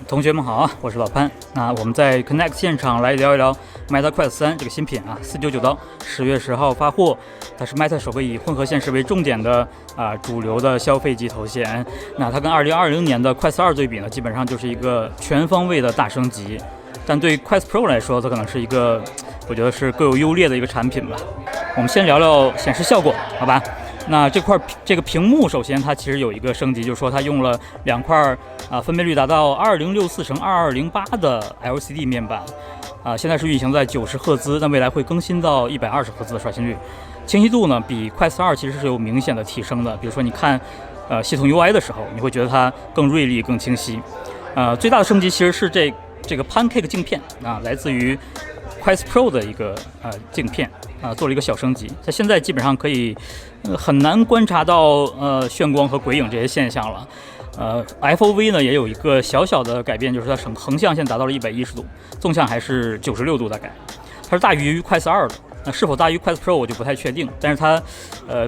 同学们好啊，我是老潘。那我们在 Connect 现场来聊一聊 Meta Quest 3这个新品啊，499刀，10月10号发货。它是 Meta 首个以混合现实为重点的主流的消费级头显。那它跟2020年的 Quest 2对比呢，基本上就是一个全方位的大升级。但对 Quest Pro 来说，它可能是一个我觉得是各有优劣的一个产品吧。我们先聊聊显示效果，好吧？那这个屏幕，首先它其实有一个升级，就是说它用了2块分辨率达到2064×2208的 LCD 面板，现在是运行在90赫兹，但未来会更新到120赫兹的刷新率。清晰度呢，比 Quest 2其实是有明显的提升的。比如说你看系统 UI 的时候，你会觉得它更锐利、更清晰。最大的升级其实是这个 Pancake 镜片来自于 Quest Pro 的一个镜片做了一个小升级。它现在基本上可以很难观察到眩光和鬼影这些现象了。FOV 呢也有一个小小的改变，就是它横向线达到了110度，纵向还是96度大概。它是大于 Quest 2的，那是否大于 Quest Pro 我就不太确定。但是它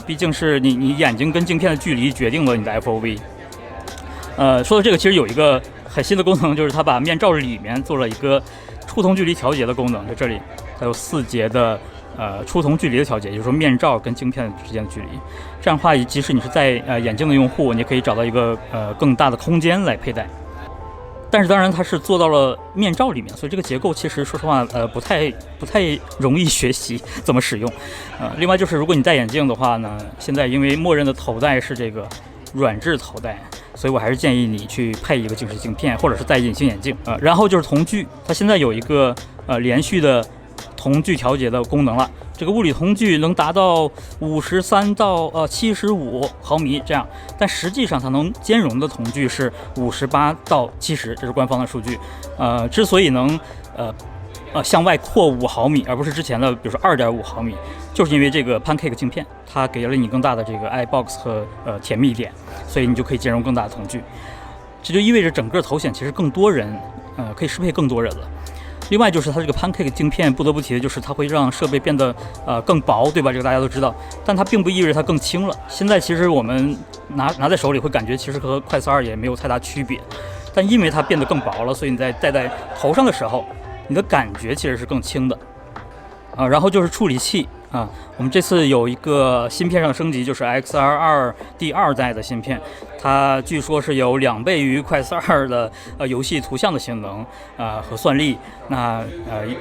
毕竟是你眼睛跟镜片的距离决定了你的 FOV。说到这个，其实有一个很新的功能，就是它把面罩里面做了一个触同距离调节的功能，在这里它有4节的触同距离的调节，也就是说面罩跟镜片之间的距离。这样的话，即使你是在眼镜的用户，你可以找到一个更大的空间来佩戴。但是当然它是做到了面罩里面，所以这个结构其实说实话不太容易学习怎么使用。另外就是如果你戴眼镜的话呢，现在因为默认的头戴是这个软质头戴，所以我还是建议你去配一个近视镜片，或者是戴隐形眼镜。然后就是瞳距，它现在有一个连续的瞳距调节的功能了。这个物理瞳距能达到53到75毫米这样，但实际上它能兼容的瞳距是58到70，这是官方的数据。之所以能向外扩5毫米，而不是之前的比如说2.5毫米，就是因为这个 Pancake 镜片，它给了你更大的这个 iBox 和甜蜜点，所以你就可以兼容更大的瞳距。这就意味着整个头显其实更多人可以适配更多人了。另外就是它这个 Pancake 镜片，不得不提的就是它会让设备变得更薄，对吧？这个大家都知道，但它并不意味着它更轻了。现在其实我们拿在手里会感觉其实和 Quest 2也没有太大区别，但因为它变得更薄了，所以你在戴在头上的时候，你的感觉其实是更轻的。然后就是处理器我们这次有一个芯片上升级，就是 XR2 第2代的芯片，它据说是有2倍于 Quest 2的游戏图像的性能和算力。那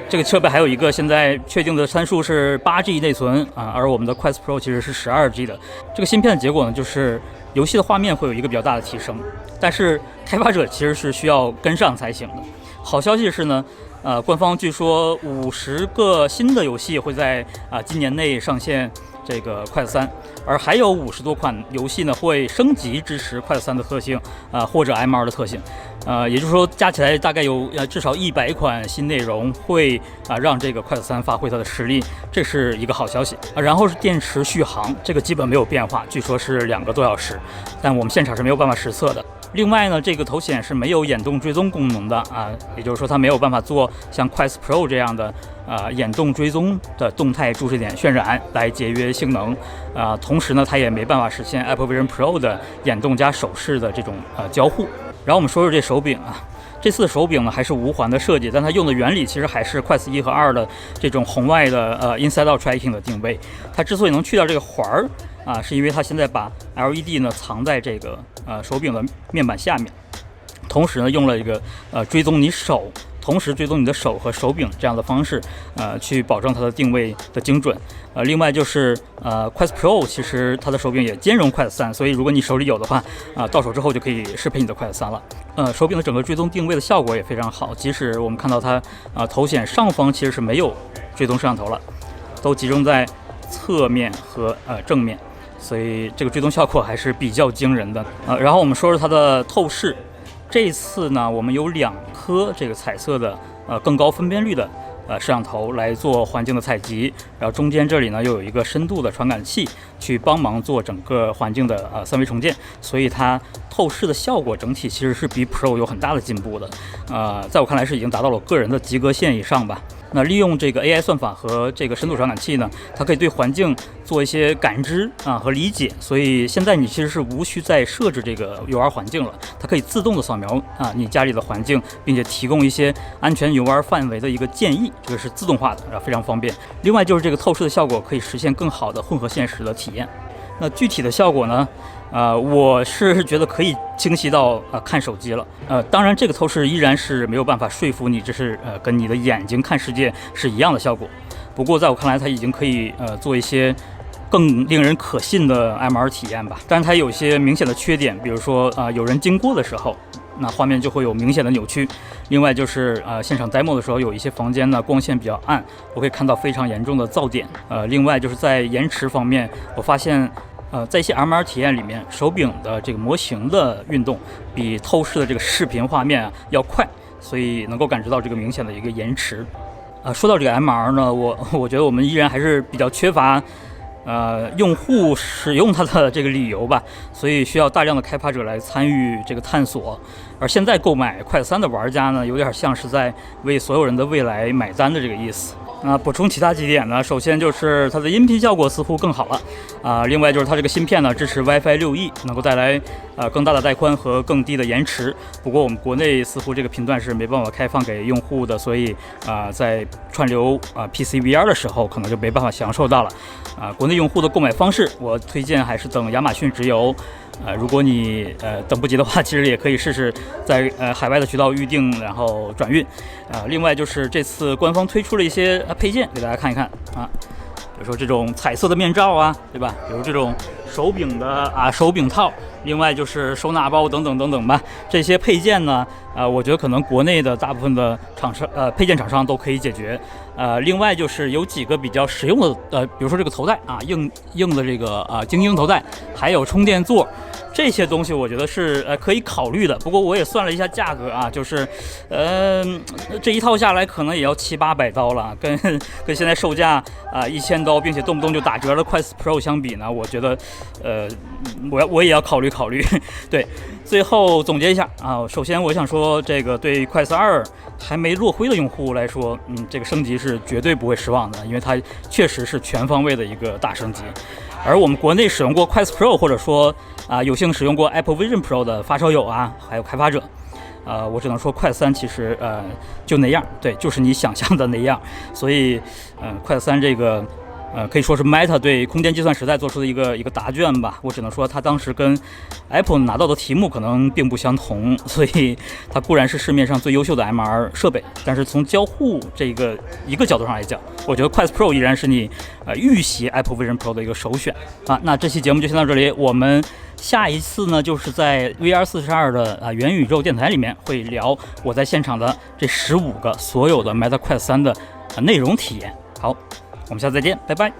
这个设备还有一个现在确定的参数是8G 内存而我们的 Quest Pro 其实是12G 的。这个芯片的结果呢，就是游戏的画面会有一个比较大的提升，但是开发者其实是需要跟上才行的。好消息是呢，官方据说50个新的游戏会在今年内上线这个 Quest 3，而还有50多款游戏呢会升级支持 Quest 3的特性或者 M2 的特性。也就是说加起来大概有至少100款新内容会让这个 Quest 3发挥它的实力，这是一个好消息。然后是电池续航，这个基本没有变化，据说是2个多小时，但我们现场是没有办法实测的。另外呢，这个头显是没有眼动追踪功能的也就是说它没有办法做像 Quest Pro 这样的眼动追踪的动态注视点渲染来节约性能。同时呢，它也没办法实现 Apple Vision Pro 的眼动加手势的这种交互。然后我们说说这手柄这次的手柄呢还是无环的设计，但它用的原理其实还是 Quest 1和2的这种红外的Inside Out Tracking 的定位。它之所以能去掉这个环儿是因为它现在把 LED 呢藏在这个手柄的面板下面，同时呢用了一个追踪你手，同时追踪你的手和手柄这样的方式去保证它的定位的精准。另外就是Quest Pro 其实它的手柄也兼容 Quest 3，所以如果你手里有的话到手之后就可以适配你的 Quest 3了。手柄的整个追踪定位的效果也非常好，即使我们看到它头显上方其实是没有追踪摄像头了，都集中在侧面和正面，所以这个追踪效果还是比较惊人的。然后我们说说它的透视，这次呢我们有2颗这个彩色的更高分辨率的摄像头来做环境的采集，然后中间这里呢又有一个深度的传感器去帮忙做整个环境的3维重建，所以它透视的效果整体其实是比 Pro 有很大的进步的。在我看来是已经达到了我个人的及格线以上吧。那利用这个 AI 算法和这个深度传感器呢，它可以对环境做一些感知和理解，所以现在你其实是无需再设置这个游玩环境了，它可以自动的扫描你家里的环境，并且提供一些安全游玩范围的一个建议，这个是自动化的，非常方便。另外就是这个透视的效果可以实现更好的混合现实的体验。那具体的效果呢？我是觉得可以清晰到看手机了。当然这个透视依然是没有办法说服你，这是跟你的眼睛看世界是一样的效果。不过在我看来，它已经可以做一些更令人可信的 MR 体验吧。但是它有一些明显的缺点，比如说有人经过的时候，那画面就会有明显的扭曲。另外就是现场 demo 的时候，有一些房间呢光线比较暗，我可以看到非常严重的噪点。另外就是在延迟方面，我发现在一些 MR 体验里面，手柄的这个模型的运动比透视的这个视频画面要快，所以能够感知到这个明显的一个延迟。说到这个 MR 呢，我觉得我们依然还是比较缺乏用户使用它的这个理由吧，所以需要大量的开发者来参与这个探索。而现在购买快3的玩家呢，有点像是在为所有人的未来买单的这个意思。补充其他几点呢，首先就是它的音频效果似乎更好了另外就是它这个芯片呢支持 WiFi 6E， 能够带来更大的带宽和更低的延迟。不过我们国内似乎这个频段是没办法开放给用户的，所以在串流PC VR 的时候可能就没办法享受到了。国内用户的购买方式，我推荐还是等亚马逊直邮。如果你等不及的话，其实也可以试试在海外的渠道预定，然后转运。另外就是这次官方推出了一些配件，给大家看一看比如说这种彩色的面罩对吧？比如这种手柄的手柄套，另外就是收纳包等等等等吧。这些配件呢，我觉得可能国内的大部分的厂商配件厂商都可以解决。另外就是有几个比较实用的比如说这个头带硬的这个精英头带，还有充电座。这些东西我觉得是可以考虑的，不过我也算了一下价格就是这一套下来可能也要700-800刀了，跟现在售价1000刀，并且动不动就打折的快4 Pro 相比呢，我觉得我也要考虑考虑。对，最后总结一下首先我想说，这个对快4 2还没落灰的用户来说，这个升级是绝对不会失望的，因为它确实是全方位的一个大升级。而我们国内使用过快4 Pro 或者说有幸使用过 Apple Vision Pro 的发烧友还有开发者，我只能说快3其实就那样，对，就是你想象的那样。所以快3这个可以说是 Meta 对空间计算时代做出的一个答卷吧。我只能说它当时跟 Apple 拿到的题目可能并不相同，所以它固然是市面上最优秀的 MR 设备，但是从交互这个一个角度上来讲，我觉得快4 Pro 依然是你预习 Apple Vision Pro 的一个首选那这期节目就先到这里，我们下一次呢就是在 VR42的元宇宙电台里面会聊我在现场的这15个所有的 Meta Quest 3的内容体验。好，我们下次再见，拜拜。